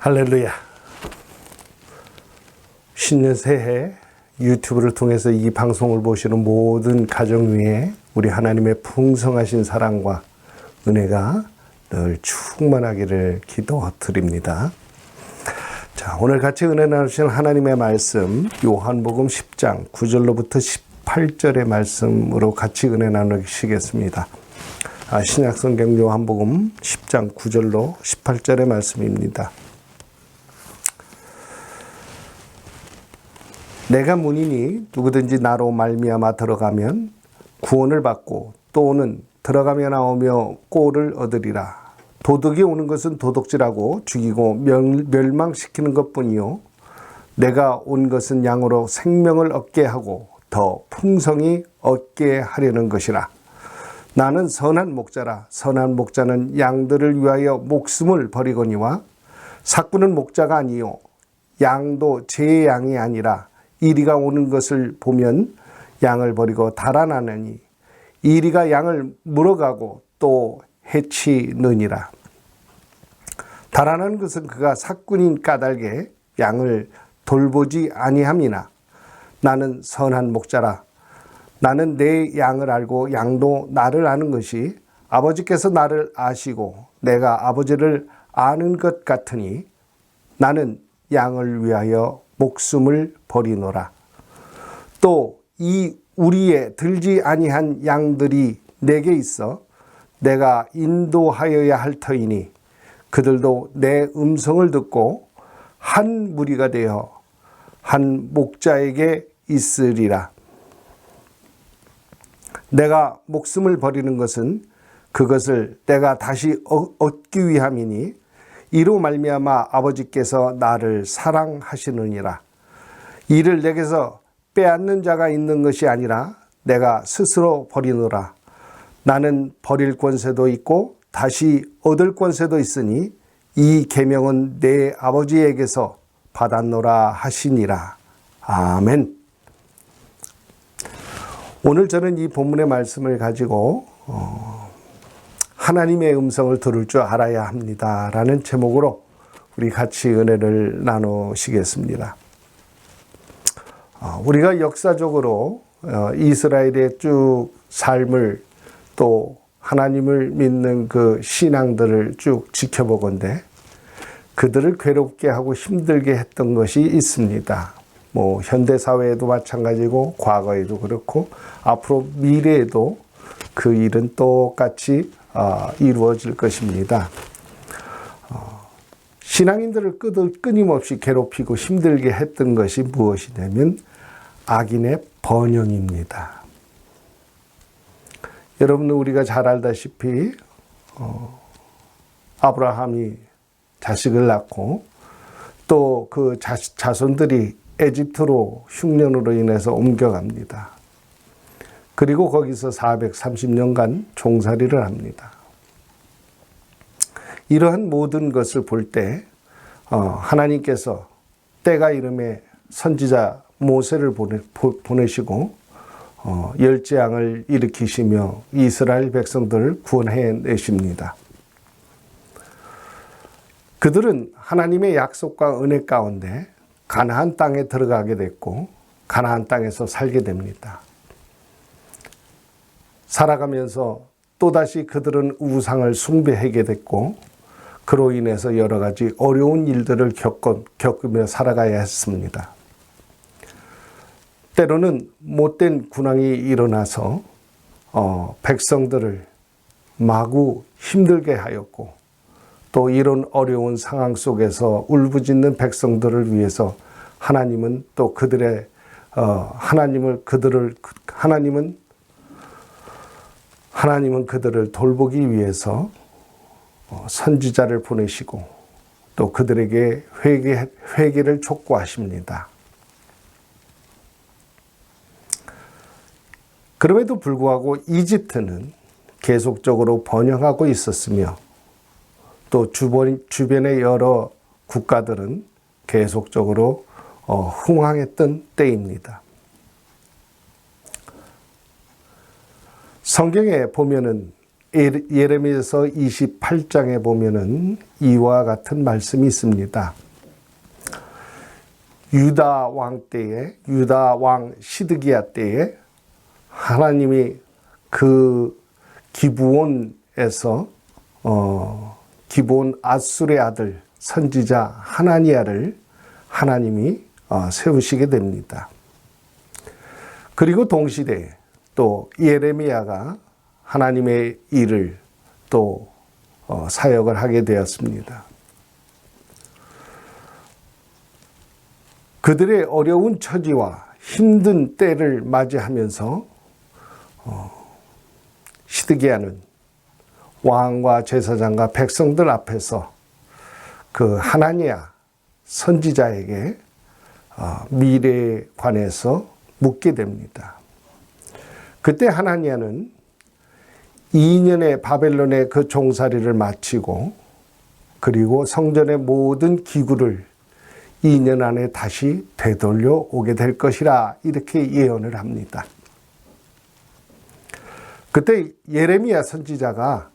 할렐루야. 신년 새해 유튜브를 통해서 이 방송을 보시는 모든 가정 위에 우리 하나님의 풍성하신 사랑과 은혜가 늘 충만하기를 기도드립니다. 자, 오늘 같이 은혜 나누실 하나님의 말씀 요한복음 10장 9절로부터 18절의 말씀으로 같이 은혜 나누시겠습니다. 신약성경 요한복음 10장 9절로 18절의 말씀입니다. 내가 문이니 누구든지 나로 말미암아 들어가면 구원을 받고 또는 들어가며 나오며 꼴을 얻으리라. 도둑이 오는 것은 도둑질하고 죽이고 멸망시키는 것뿐이요 내가 온 것은 양으로 생명을 얻게 하고 더 풍성히 얻게 하려는 것이라. 나는 선한 목자라. 선한 목자는 양들을 위하여 목숨을 버리거니와 삭부는 목자가 아니요 양도 제 양이 아니라 이리가 오는 것을 보면 양을 버리고 달아나느니 이리가 양을 물어가고 또 해치느니라. 달아나는 것은 그가 삭군인 까닭에 양을 돌보지 아니함이나 나는 선한 목자라. 나는 내 양을 알고 양도 나를 아는 것이 아버지께서 나를 아시고 내가 아버지를 아는 것 같으니 나는 양을 위하여 목숨을 버리노라. 또 이 우리에 들지 아니한 양들이 내게 있어 내가 인도하여야 할 터이니 그들도 내 음성을 듣고 한 무리가 되어 한 목자에게 있으리라. 내가 목숨을 버리는 것은 그것을 내가 다시 얻기 위함이니 이로 말미암아 아버지께서 나를 사랑하시느니라. 이를 내게서 빼앗는 자가 있는 것이 아니라 내가 스스로 버리노라. 나는 버릴 권세도 있고 다시 얻을 권세도 있으니 이 계명은 내 아버지에게서 받았노라 하시니라. 아멘. 오늘 저는 이 본문의 말씀을 가지고 하나님의 음성을 들을 줄 알아야 합니다 라는 제목으로 우리 같이 은혜를 나누시겠습니다. 우리가 역사적으로 이스라엘의 쭉 삶을 또 하나님을 믿는 그 신앙들을 쭉 지켜보건대 그들을 괴롭게 하고 힘들게 했던 것이 있습니다. 현대사회에도 마찬가지고 과거에도 그렇고 앞으로 미래에도 그 일은 똑같이 이루어질 것입니다. 신앙인들을 끊임없이 괴롭히고 힘들게 했던 것이 무엇이냐면 악인의 번영입니다. 여러분 우리가 잘 알다시피 아브라함이 자식을 낳고 또 그 자손들이 에집트로 흉년으로 인해서 옮겨갑니다. 그리고 거기서 430년간 종살이를 합니다. 이러한 모든 것을 볼 때 하나님께서 때가 이름에 선지자 모세를 보내시고 열재앙을 일으키시며 이스라엘 백성들을 구원해내십니다. 그들은 하나님의 약속과 은혜 가운데 가나안 땅에 들어가게 됐고 가나안 땅에서 살게 됩니다. 살아가면서 또다시 그들은 우상을 숭배하게 됐고 그로 인해서 여러 가지 어려운 일들을 겪으며 살아가야 했습니다. 때로는 못된 군왕이 일어나서 백성들을 마구 힘들게 하였고 또 이런 어려운 상황 속에서 울부짖는 백성들을 위해서 하나님은 또 하나님은 그들을 돌보기 위해서 선지자를 보내시고 또 그들에게 회개를 촉구하십니다. 그럼에도 불구하고 이집트는 계속적으로 번영하고 있었으며 또 주변의 여러 국가들은 계속적으로 흥황했던 때입니다. 성경에 보면은 예레미야서 28장에 보면은 이와 같은 말씀이 있습니다. 유다 왕 시드기야 때에 하나님이 그 기브온에서 기브온 앗술의 아들 선지자 하나니야를 하나님이 세우시게 됩니다. 그리고 동시대에 또 예레미야가 하나님의 일을 또 사역을 하게 되었습니다. 그들의 어려운 처지와 힘든 때를 맞이하면서 시드기야는 왕과 제사장과 백성들 앞에서 그 하나니야 선지자에게 미래에 관해서 묻게 됩니다. 그때 하나니야는 2년의 바벨론의 그 종살이를 마치고 그리고 성전의 모든 기구를 2년 안에 다시 되돌려 오게 될 것이라 이렇게 예언을 합니다. 그때 예레미야 선지자가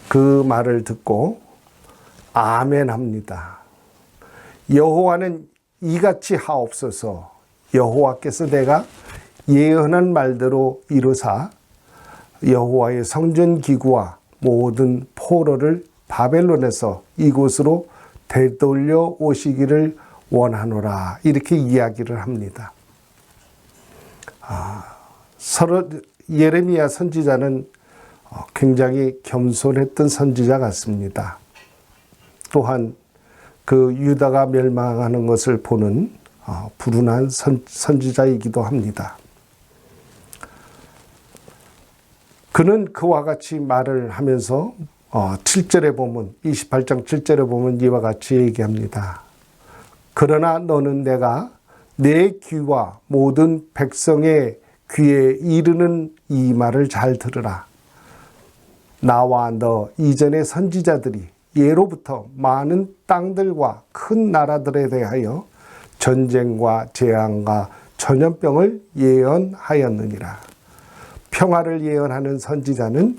그 말을 듣고 아멘 합니다. 여호와는 이같이 하옵소서. 여호와께서 내가 예언한 말대로 이루사 여호와의 성전 기구와 모든 포로를 바벨론에서 이곳으로 되돌려 오시기를 원하노라 이렇게 이야기를 합니다. 예레미야 선지자는 굉장히 겸손했던 선지자 같습니다. 또한 그 유다가 멸망하는 것을 보는 불운한 선지자이기도 합니다. 그는 그와 같이 말을 하면서 7절에 보면 28장 7절에 보면 이와 같이 얘기합니다. 그러나 너는 내가 내 귀와 모든 백성의 귀에 이르는 이 말을 잘 들으라. 나와 너 이전의 선지자들이 예로부터 많은 땅들과 큰 나라들에 대하여 전쟁과 재앙과 전염병을 예언하였느니라. 평화를 예언하는 선지자는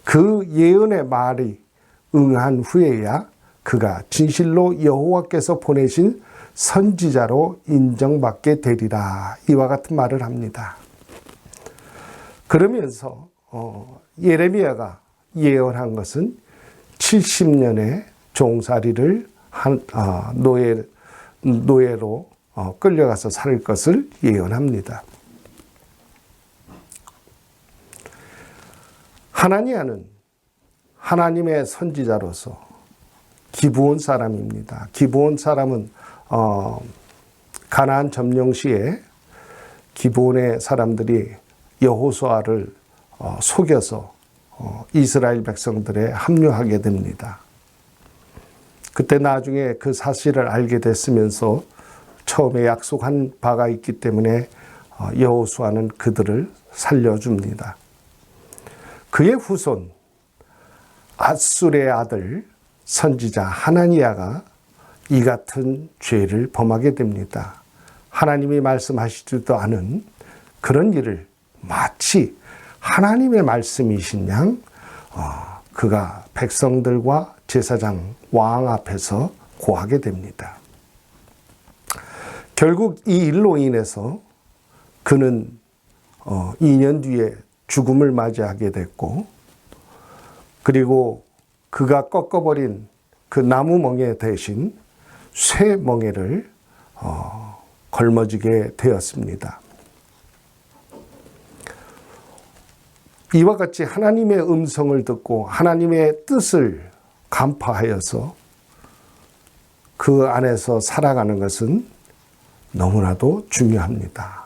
그 예언의 말이 응한 후에야 그가 진실로 여호와께서 보내신 선지자로 인정받게 되리라. 이와 같은 말을 합니다. 그러면서 예레미야가 예언한 것은 70년의 종살이를 노예로 끌려가서 살 것을 예언합니다. 하나니야는 하나님의 선지자로서 기브온 사람입니다. 기브온 사람은 가나안 점령 시에 기브온의 사람들이 여호수아를 속여서 이스라엘 백성들에 합류하게 됩니다. 그때 나중에 그 사실을 알게 됐으면서 처음에 약속한 바가 있기 때문에 여호수아는 그들을 살려줍니다. 그의 후손 앗술의 아들 선지자 하나니야가 이 같은 죄를 범하게 됩니다. 하나님이 말씀하시지도 않은 그런 일을 마치 하나님의 말씀이신 양 그가 백성들과 제사장 왕 앞에서 고하게 됩니다. 결국 이 일로 인해서 그는 2년 뒤에 죽음을 맞이하게 됐고 그리고 그가 꺾어버린 그 나무 멍에 대신 쇠 멍에를 걸머지게 되었습니다. 이와 같이 하나님의 음성을 듣고 하나님의 뜻을 간파하여서 그 안에서 살아가는 것은 너무나도 중요합니다.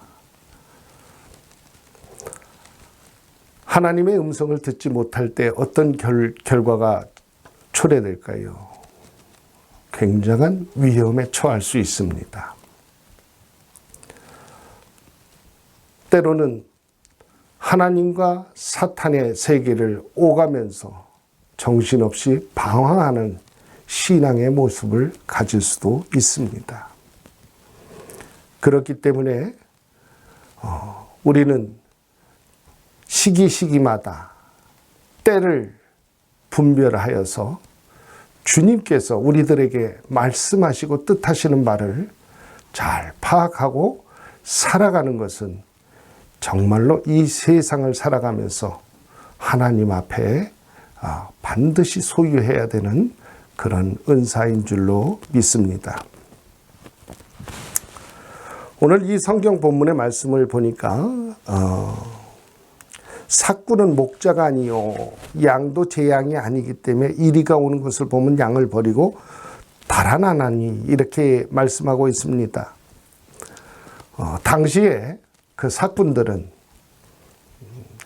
하나님의 음성을 듣지 못할 때 어떤 결과가 초래될까요? 굉장한 위험에 처할 수 있습니다. 때로는 하나님과 사탄의 세계를 오가면서 정신없이 방황하는 신앙의 모습을 가질 수도 있습니다. 그렇기 때문에 우리는 시기마다 때를 분별하여서 주님께서 우리들에게 말씀하시고 뜻하시는 바를 잘 파악하고 살아가는 것은 정말로 이 세상을 살아가면서 하나님 앞에 반드시 소유해야 되는 그런 은사인 줄로 믿습니다. 오늘 이 성경 본문의 말씀을 보니까 삭구는 목자가 아니요 양도 제 양이 아니기 때문에 이리가 오는 것을 보면 양을 버리고 달아나나니 이렇게 말씀하고 있습니다. 당시에 그 삭군들은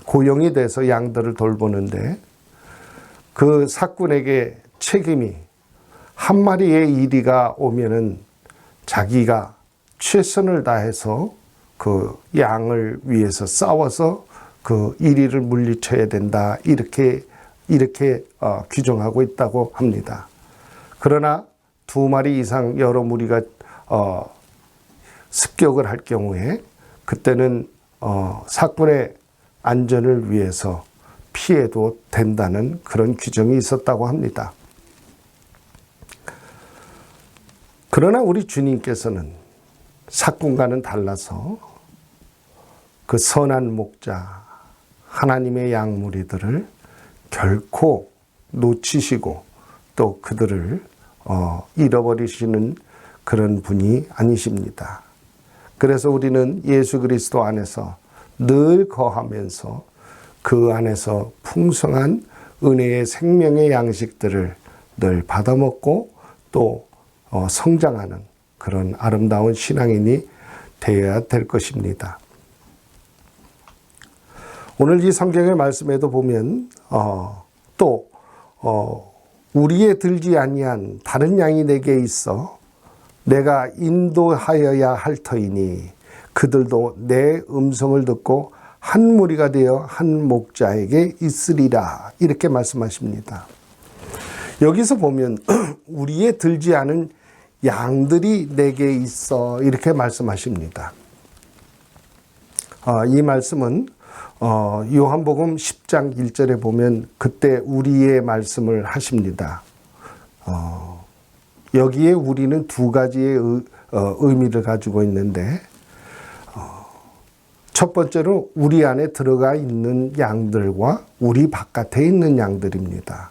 고용이 돼서 양들을 돌보는데 그 삭군에게 책임이 한 마리의 이리가 오면은 자기가 최선을 다해서 그 양을 위해서 싸워서 그 이리를 물리쳐야 된다. 이렇게 규정하고 있다고 합니다. 그러나 두 마리 이상 여러 무리가 습격을 할 경우에 그때는 삭군의 안전을 위해서 피해도 된다는 그런 규정이 있었다고 합니다. 그러나 우리 주님께서는 삭군과는 달라서 그 선한 목자 하나님의 양무리들을 결코 놓치시고 또 그들을 잃어버리시는 그런 분이 아니십니다. 그래서 우리는 예수 그리스도 안에서 늘 거하면서 그 안에서 풍성한 은혜의 생명의 양식들을 늘 받아먹고 또 성장하는 그런 아름다운 신앙인이 되어야 될 것입니다. 오늘 이 성경의 말씀에도 보면 또 우리에 들지 아니한 다른 양이 내게 있어 내가 인도하여야 할 터이니 그들도 내 음성을 듣고 한 무리가 되어 한 목자에게 있으리라 이렇게 말씀하십니다. 여기서 보면 우리에 들지 않은 양들이 내게 있어 이렇게 말씀하십니다. 이 말씀은 요한복음 10장 1절에 보면 그때 우리의 말씀을 하십니다. 여기에 우리는 두 가지의 의미를 가지고 있는데 첫 번째로 우리 안에 들어가 있는 양들과 우리 바깥에 있는 양들입니다.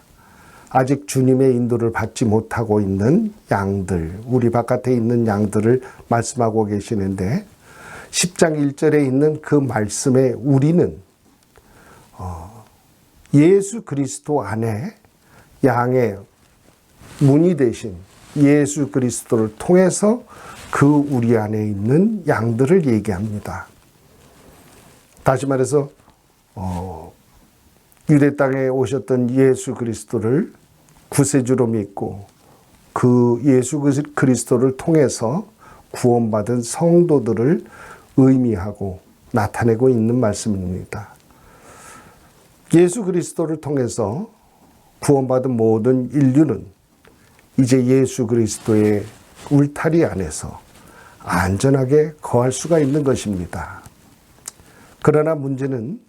아직 주님의 인도를 받지 못하고 있는 양들, 우리 바깥에 있는 양들을 말씀하고 계시는데 10장 1절에 있는 그 말씀에 우리는 예수 그리스도 안에 양의 문이 되신 예수 그리스도를 통해서 그 우리 안에 있는 양들을 얘기합니다. 다시 말해서 유대 땅에 오셨던 예수 그리스도를 구세주로 믿고 그 예수 그리스도를 통해서 구원받은 성도들을 의미하고 나타내고 있는 말씀입니다. 예수 그리스도를 통해서 구원받은 모든 인류는 이제 예수 그리스도의 울타리 안에서 안전하게 거할 수가 있는 것입니다. 그러나 문제는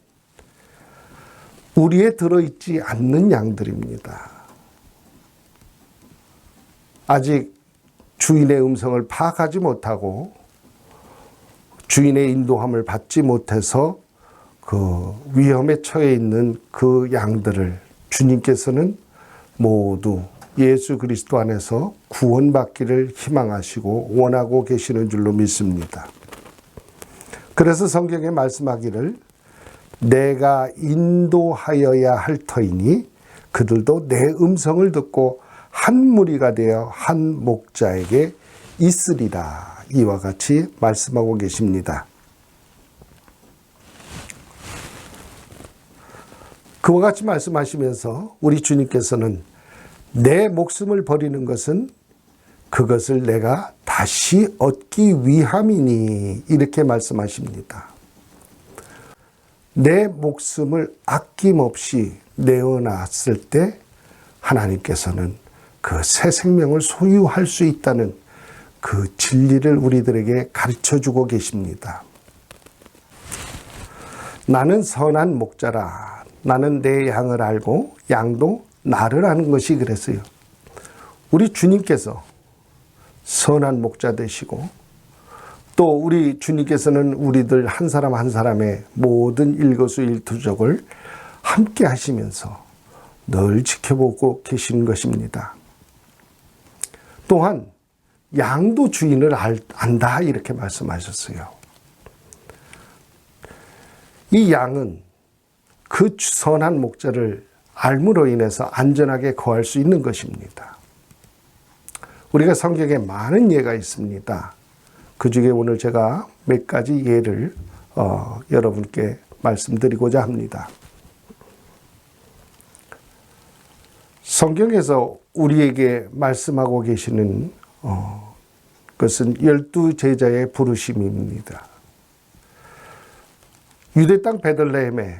우리에 들어있지 않는 양들입니다. 아직 주인의 음성을 파악하지 못하고 주인의 인도함을 받지 못해서 그 위험에 처해 있는 그 양들을 주님께서는 모두 예수 그리스도 안에서 구원받기를 희망하시고 원하고 계시는 줄로 믿습니다. 그래서 성경에 말씀하기를 내가 인도하여야 할 터이니 그들도 내 음성을 듣고 한 무리가 되어 한 목자에게 있으리라 이와 같이 말씀하고 계십니다. 그와 같이 말씀하시면서 우리 주님께서는 내 목숨을 버리는 것은 그것을 내가 다시 얻기 위함이니 이렇게 말씀하십니다. 내 목숨을 아낌없이 내어놨을 때 하나님께서는 그 새 생명을 소유할 수 있다는 그 진리를 우리들에게 가르쳐주고 계십니다. 나는 선한 목자라. 나는 내 양을 알고 양도 나를 아는 것이 그랬어요. 우리 주님께서 선한 목자 되시고 또 우리 주님께서는 우리들 한 사람 한 사람의 모든 일거수일투족을 함께 하시면서 늘 지켜보고 계시는 것입니다. 또한 양도 주인을 안다 이렇게 말씀하셨어요. 이 양은 그 선한 목자를 알므로 인해서 안전하게 거할 수 있는 것입니다. 우리가 성경에 많은 예가 있습니다. 그 중에 오늘 제가 몇 가지 예를 여러분께 말씀드리고자 합니다. 성경에서 우리에게 말씀하고 계시는 것은 12제자의 부르심입니다. 유대 땅 베들레헴에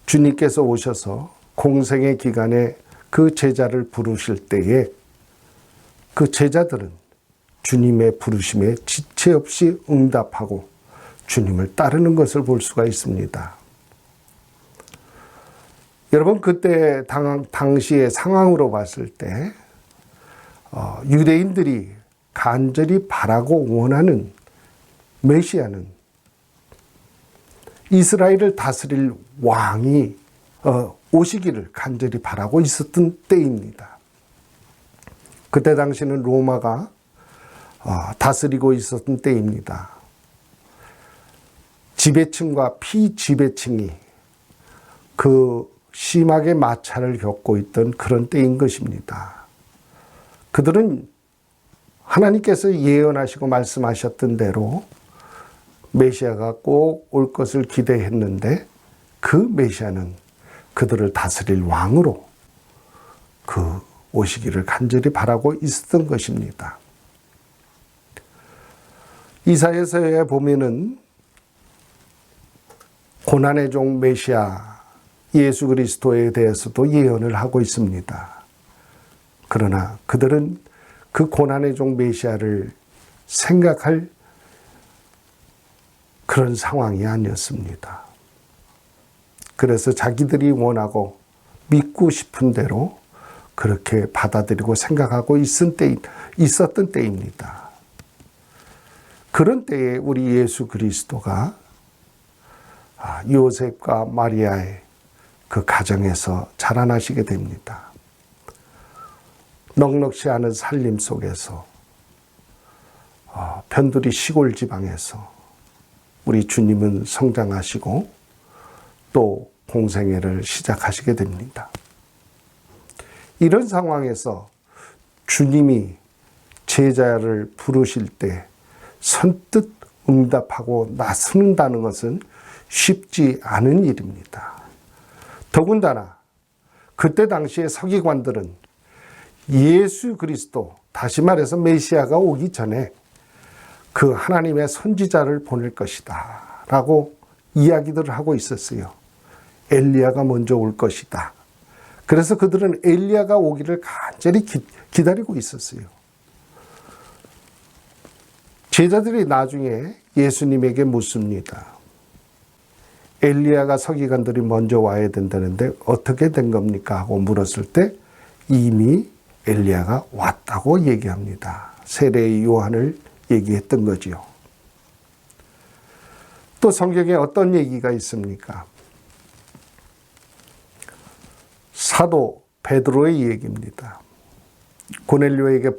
주님께서 오셔서 공생의 기간에 그 제자를 부르실 때에 그 제자들은 주님의 부르심에 지체 없이 응답하고 주님을 따르는 것을 볼 수가 있습니다. 여러분, 그때 당시의 상황으로 봤을 때 유대인들이 간절히 바라고 원하는 메시아는 이스라엘을 다스릴 왕이 오시기를 간절히 바라고 있었던 때입니다. 그때 당시는 로마가 다스리고 있었던 때입니다. 지배층과 피지배층이 그 심하게 마찰을 겪고 있던 그런 때인 것입니다. 그들은 하나님께서 예언하시고 말씀하셨던 대로 메시아가 꼭 올 것을 기대했는데 그 메시아는 그들을 다스릴 왕으로 그 오시기를 간절히 바라고 있었던 것입니다. 이사야서에 보면은 고난의 종 메시아 예수 그리스도에 대해서도 예언을 하고 있습니다. 그러나 그들은 그 고난의 종 메시아를 생각할 그런 상황이 아니었습니다. 그래서 자기들이 원하고 믿고 싶은 대로 그렇게 받아들이고 생각하고 있었던 때입니다. 그런 때에 우리 예수 그리스도가 요셉과 마리아의 그 가정에서 자라나시게 됩니다. 넉넉지 않은 살림 속에서 편두리 시골 지방에서 우리 주님은 성장하시고 또 공생애를 시작하시게 됩니다. 이런 상황에서 주님이 제자를 부르실 때 선뜻 응답하고 나서는다는 것은 쉽지 않은 일입니다. 더군다나 그때 당시의 서기관들은 예수 그리스도, 다시 말해서 메시아가 오기 전에 그 하나님의 선지자를 보낼 것이다 라고 이야기들을 하고 있었어요. 엘리야가 먼저 올 것이다. 그래서 그들은 엘리야가 오기를 간절히 기다리고 있었어요. 제자들이 나중에 예수님에게 묻습니다. 엘리야가 서기관들이 먼저 와야 된다는데 어떻게 된 겁니까? 하고 물었을 때 이미 엘리야가 왔다고 얘기합니다. 세례의 요한을 얘기했던 거지요. 또 성경에 어떤 얘기가 있습니까? 사도 베드로의 얘기입니다. 고넬료에게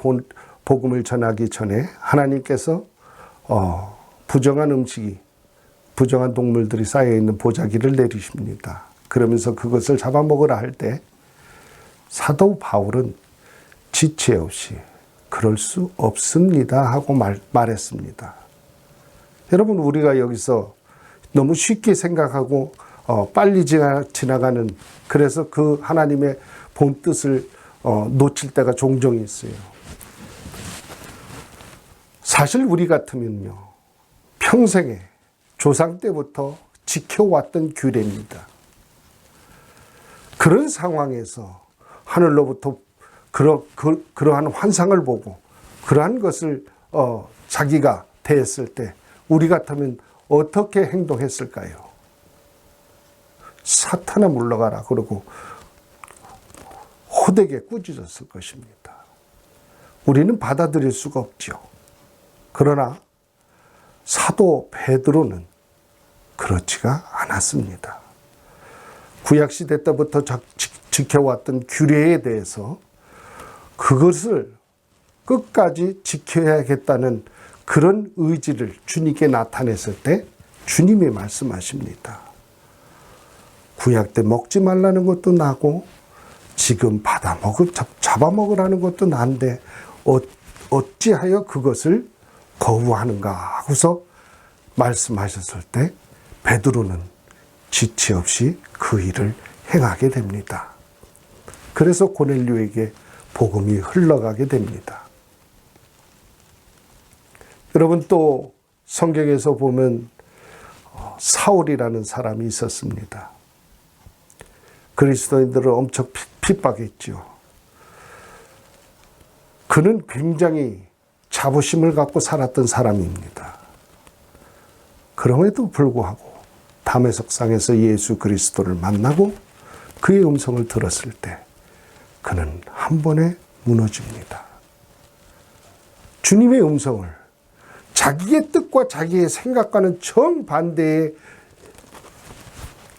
복음을 전하기 전에 하나님께서 부정한 음식이, 부정한 동물들이 쌓여있는 보자기를 내리십니다. 그러면서 그것을 잡아먹으라 할 때 사도 바울은 지체 없이 그럴 수 없습니다 하고 말했습니다. 여러분, 우리가 여기서 너무 쉽게 생각하고 빨리 지나가는, 그래서 그 하나님의 본 뜻을 놓칠 때가 종종 있어요. 사실 우리 같으면요, 평생에 조상 때부터 지켜왔던 규례입니다. 그런 상황에서 하늘로부터 그러한 환상을 보고 그러한 것을 자기가 대했을 때 우리 같으면 어떻게 행동했을까요? 사탄아 물러가라 그러고 호되게 꾸짖었을 것입니다. 우리는 받아들일 수가 없죠. 그러나 사도 베드로는 그렇지가 않았습니다. 구약시대 때부터 지켜왔던 규례에 대해서 그것을 끝까지 지켜야겠다는 그런 의지를 주님께 나타냈을 때 주님이 말씀하십니다. 구약 때 먹지 말라는 것도 나고 지금 잡아먹으라는 것도 난데 어찌하여 그것을 거부하는가 하고서 말씀하셨을 때 베드로는 지체 없이 그 일을 행하게 됩니다. 그래서 고넬료에게 복음이 흘러가게 됩니다. 여러분 또 성경에서 보면 사울이라는 사람이 있었습니다. 그리스도인들을 엄청 핍박했죠. 그는 굉장히 자부심을 갖고 살았던 사람입니다. 그럼에도 불구하고 다메섹상에서 예수 그리스도를 만나고 그의 음성을 들었을 때 그는 한 번에 무너집니다. 주님의 음성을 자기의 뜻과 자기의 생각과는 정반대의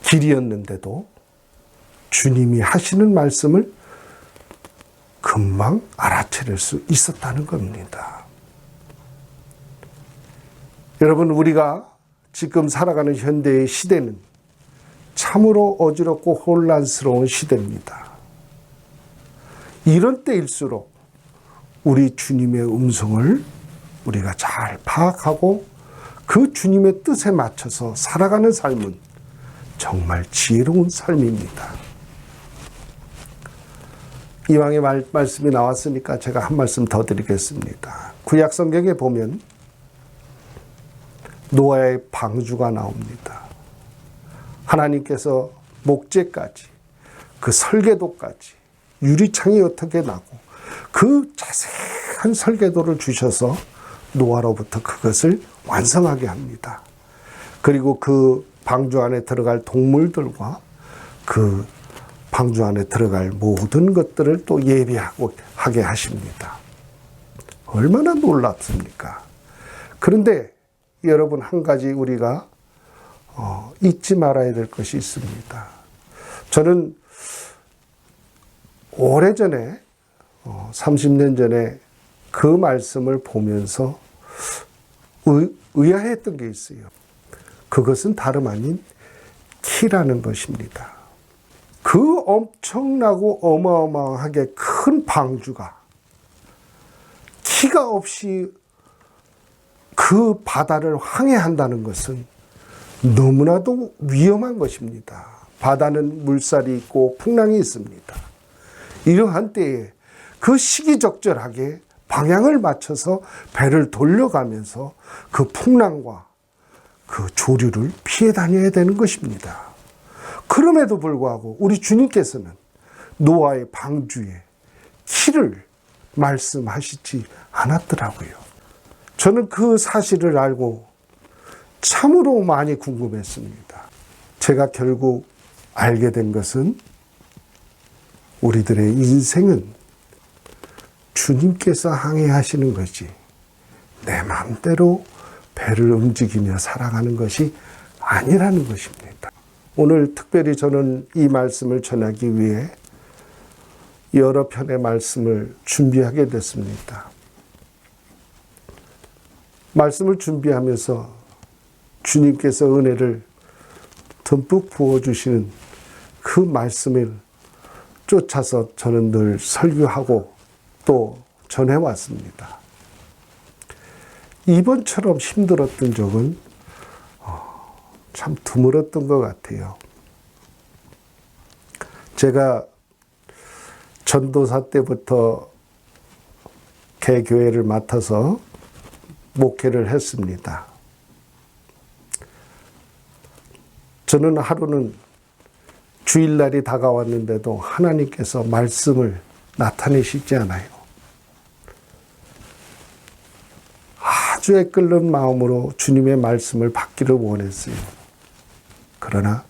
길이었는데도 주님이 하시는 말씀을 금방 알아차릴 수 있었다는 겁니다. 여러분, 우리가 지금 살아가는 현대의 시대는 참으로 어지럽고 혼란스러운 시대입니다. 이런 때일수록 우리 주님의 음성을 우리가 잘 파악하고 그 주님의 뜻에 맞춰서 살아가는 삶은 정말 지혜로운 삶입니다. 이왕의 말씀이 나왔으니까 제가 한 말씀 더 드리겠습니다. 구약 성경에 보면 노아의 방주가 나옵니다. 하나님께서 목재까지 그 설계도까지 유리창이 어떻게 나고 그 자세한 설계도를 주셔서 노아로부터 그것을 완성하게 합니다. 그리고 그 방주 안에 들어갈 동물들과 그 방주 안에 들어갈 모든 것들을 또 예비하게 하십니다. 얼마나 놀랍습니까? 그런데 여러분, 한 가지 우리가 잊지 말아야 될 것이 있습니다. 저는 오래전에 30년 전에 그 말씀을 보면서 의아했던 게 있어요. 그것은 다름 아닌 키라는 것입니다. 그 엄청나고 어마어마하게 큰 방주가 키가 없이 그 바다를 항해한다는 것은 너무나도 위험한 것입니다. 바다는 물살이 있고 풍랑이 있습니다. 이러한 때에 그 시기적절하게 방향을 맞춰서 배를 돌려가면서 그 풍랑과 그 조류를 피해 다녀야 되는 것입니다. 그럼에도 불구하고 우리 주님께서는 노아의 방주에 키를 말씀하시지 않았더라고요. 저는 그 사실을 알고 참으로 많이 궁금했습니다. 제가 결국 알게 된 것은 우리들의 인생은 주님께서 항해하시는 거지 내 마음대로 배를 움직이며 살아가는 것이 아니라는 것입니다. 오늘 특별히 저는 이 말씀을 전하기 위해 여러 편의 말씀을 준비하게 됐습니다. 말씀을 준비하면서 주님께서 은혜를 듬뿍 부어주시는 그 말씀을 쫓아서 저는 늘 설교하고 또 전해왔습니다. 이번처럼 힘들었던 적은 참 드물었던 것 같아요. 제가 전도사 때부터 개교회를 맡아서 목회를 했습니다. 저는 하루는 주일날이 다가왔는데도 하나님께서 말씀을 나타내시지 않아요. 아주 애끓는 마음으로 주님의 말씀을 받기를 원했어요. 그러나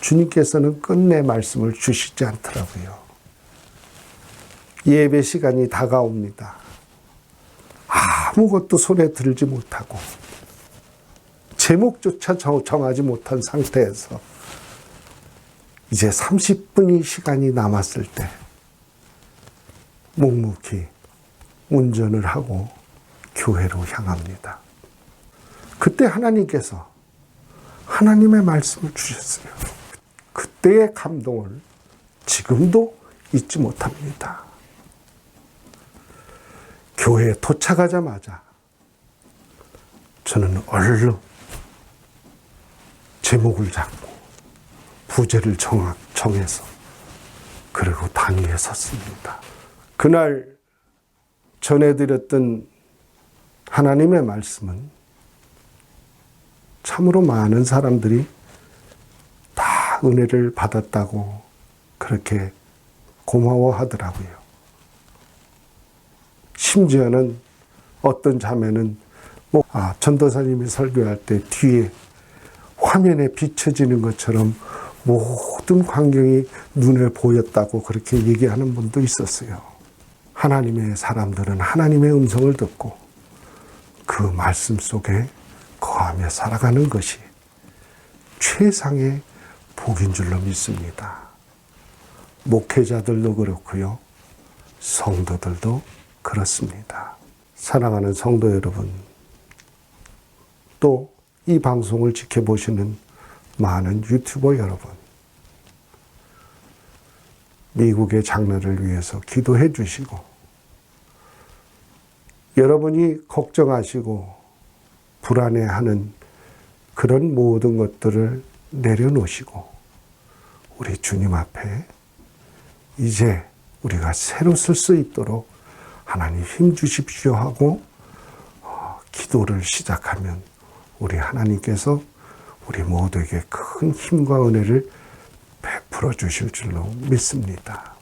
주님께서는 끝내 말씀을 주시지 않더라고요. 예배 시간이 다가옵니다. 아무것도 손에 들지 못하고 제목조차 정하지 못한 상태에서 이제 30분이 시간이 남았을 때 묵묵히 운전을 하고 교회로 향합니다. 그때 하나님께서 하나님의 말씀을 주셨어요. 그때의 감동을 지금도 잊지 못합니다. 교회에 도착하자마자 저는 얼른 제목을 잡고 부제를 정해서 그리고 단위에 섰습니다. 그날 전해드렸던 하나님의 말씀은 참으로 많은 사람들이 다 은혜를 받았다고 그렇게 고마워하더라고요. 심지어는 어떤 자매는 전도사님이 설교할 때 뒤에 화면에 비춰지는 것처럼 모든 광경이 눈에 보였다고 그렇게 얘기하는 분도 있었어요. 하나님의 사람들은 하나님의 음성을 듣고 그 말씀 속에 거하며 살아가는 것이 최상의 복인 줄로 믿습니다. 목회자들도 그렇고요. 성도들도 그렇습니다. 사랑하는 성도 여러분, 또 이 방송을 지켜보시는 많은 유튜버 여러분, 미국의 장로를 위해서 기도해 주시고, 여러분이 걱정하시고 불안해하는 그런 모든 것들을 내려놓으시고 우리 주님 앞에 이제 우리가 새로 쓸 수 있도록 하나님 힘 주십시오 하고 기도를 시작하면 우리 하나님께서 우리 모두에게 큰 힘과 은혜를 베풀어 주실 줄로 믿습니다.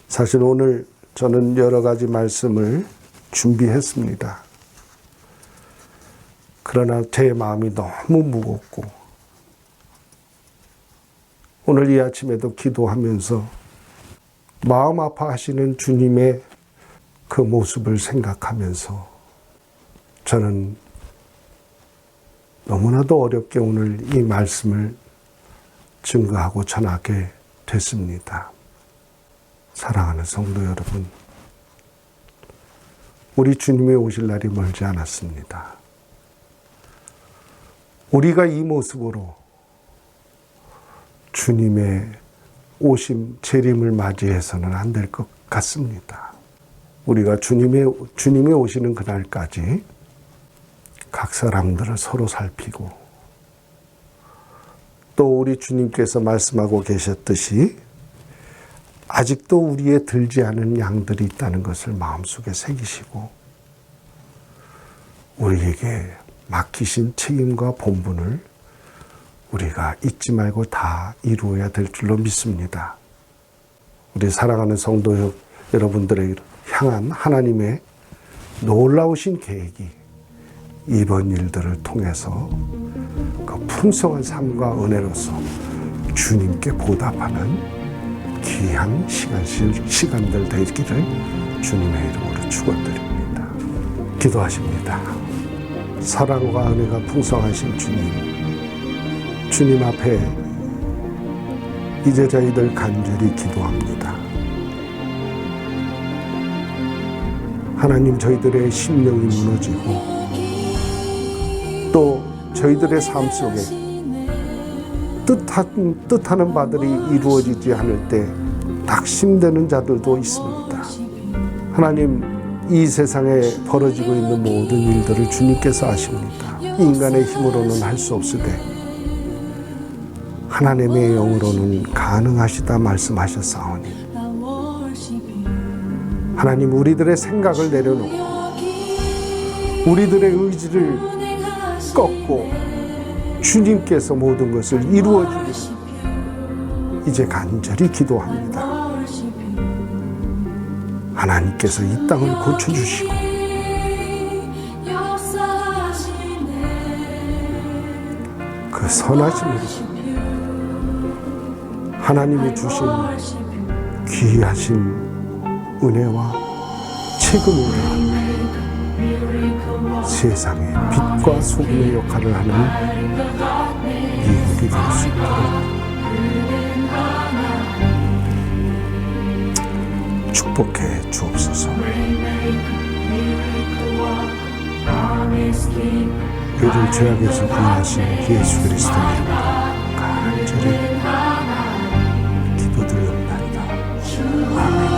사실 오늘 저는 여러 가지 말씀을 준비했습니다. 그러나 제 마음이 너무 무겁고 오늘 이 아침에도 기도하면서 마음 아파하시는 주님의 그 모습을 생각하면서 저는 너무나도 어렵게 오늘 이 말씀을 증거하고 전하게 됐습니다. 사랑하는 성도 여러분, 우리 주님의 오실 날이 멀지 않았습니다. 우리가 이 모습으로 주님의 오심, 재림을 맞이해서는 안 될 것 같습니다. 우리가 주님이 오시는 그날까지 각 사람들을 서로 살피고 또 우리 주님께서 말씀하고 계셨듯이 아직도 우리의 들지 않은 양들이 있다는 것을 마음속에 새기시고 우리에게 맡기신 책임과 본분을 우리가 잊지 말고 다 이루어야 될 줄로 믿습니다. 우리 사랑하는 성도 여러분들을 향한 하나님의 놀라우신 계획이 이번 일들을 통해서 그 풍성한 삶과 은혜로서 주님께 보답하는 귀한 시간들 되기를 주님의 이름으로 축원드립니다. 기도하십니다. 사랑과 은혜가 풍성하신 주님 앞에 이제 저희들 간절히 기도합니다. 하나님, 저희들의 심령이 무너지고 또 저희들의 삶 속에 뜻하는 바들이 이루어지지 않을 때 낙심되는 자들도 있습니다. 하나님, 이 세상에 벌어지고 있는 모든 일들을 주님께서 아십니다. 인간의 힘으로는 할 수 없으되 하나님의 영으로는 가능하시다 말씀하셨사오니 하나님, 우리들의 생각을 내려놓고 우리들의 의지를 꺾고 주님께서 모든 것을 이루어주기를 이제 간절히 기도합니다. 하나님께서 이 땅을 고쳐주시고 그 선하심으로 하나님이 주신 귀하신 은혜와 책임을 다한 세상의 빛과 소금의 역할을 하는 이웃이 될 수 있도록 축복해 주옵소서. 우리를 죄악에서 구원하신 예수 그리스도의 이름으로 간절히 기도드리옵나이다. 아멘.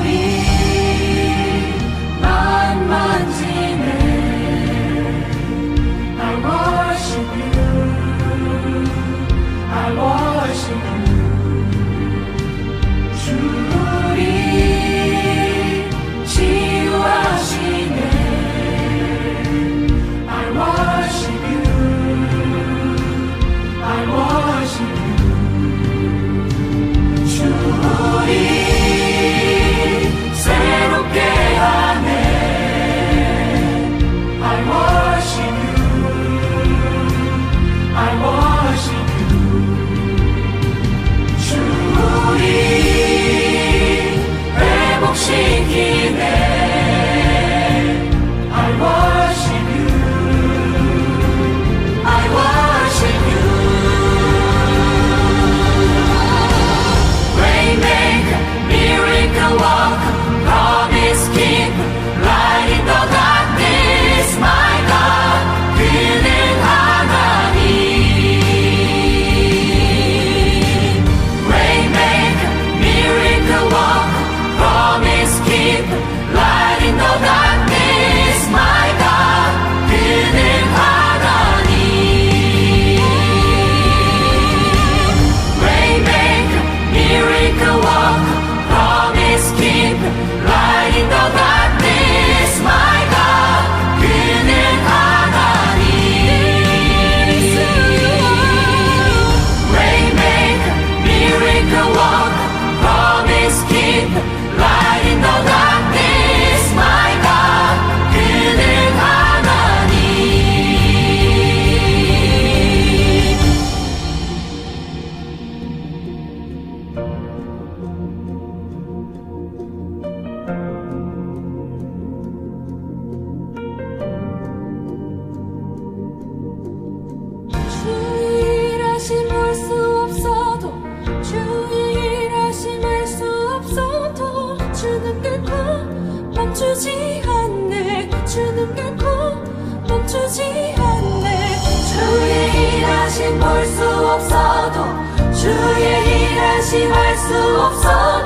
멈추지 않네. 주는 결코 멈추지 않네. 주의 일하심 볼 수 없어도 주의 일하심 할 수 없어도